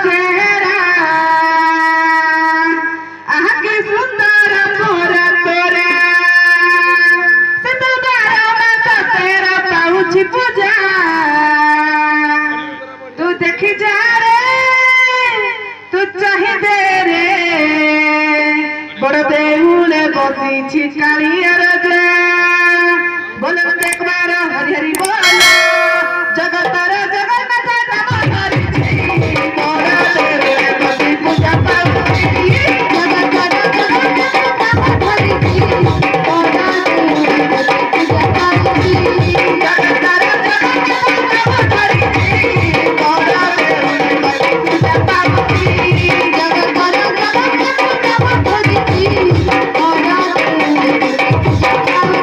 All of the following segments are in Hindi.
चेहरा आहा के सुंदर मोरा तोरा से तो बारा में तेरा पाउछ पूजा तू देखी जा रे तू चाहे दे रे बड़ देउले बसी कालिया राजा बोल एक बार हरि हरि बोल जगत रे जगत नाम हरि मोरा तेरे बसी पूजा पाउची जगत रे जगत नाम हरि मोरा तेरे बसी पूजा पाउची जगत रे जगत नाम हरि मोरा तेरे बसी पूजा पाउची जगत रे जगत नाम हरि मोरा तेरे बसी पूजा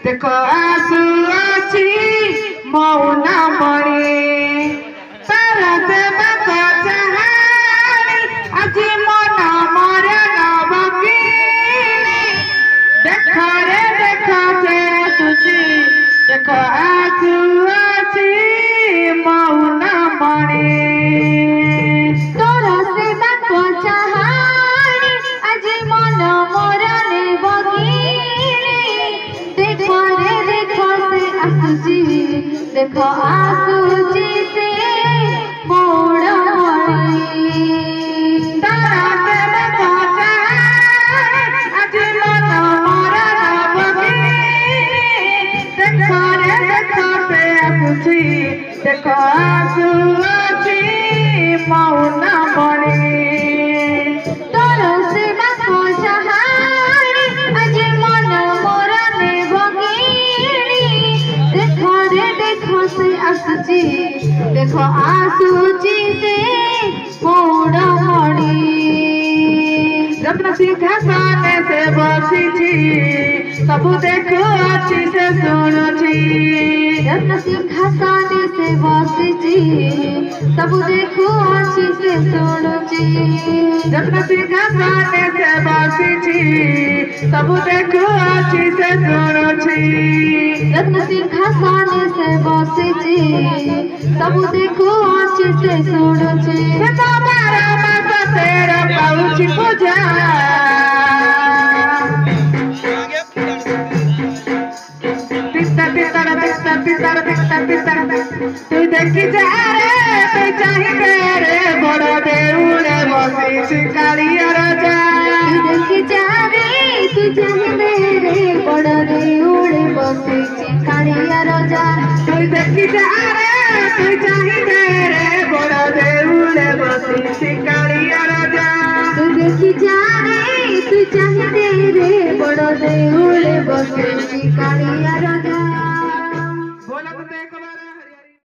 देखो आंसू अच्छी मौना मणि तारा से बको चाहानी अजी मना मरे नवकीनी देखो रे देखो से तुझी देखो आंसू अच्छी मौना मणि तोरा से बको चाहानी अजी मना मरे देखो आसूजी से मोड़ मोड़ी तारा से देखो चाहानी अजी मना मोरा नवकीनी देखो रे देखो से आसूजी देखो आंसू अच्छी मौना मणि तोरा से बको चाहानी अजी मना मोरा देखो रे देखो से आसूजी देखो आसूजी से मोड़ मोड़ी रत्न सिंहासन से बसी सब देखो अच्छी से सुनुची रत्न सिंहासन से बसी सब देखो अच्छी से सुनुची रत्न सिंहासन से बसी सब देखो अच्छी से सुनुची रत्न सिंहासन से बसी सब देखो अच्छी से सुनुची बारा मास तेरा पाउछ पूजा तू देखी जा रे तू चाहिए रे बड़ देउले बसी कालिया राजा तू देखी जा रे तू चाहिए रे बड़ देउले बसी कालिया राजा तू देखी जा रे तू चाहिए रे बड़ देउले बसी कालिया राजा तू देखी जा रे तू चाहिए रे बड़ देउले बसी कालिया राजा।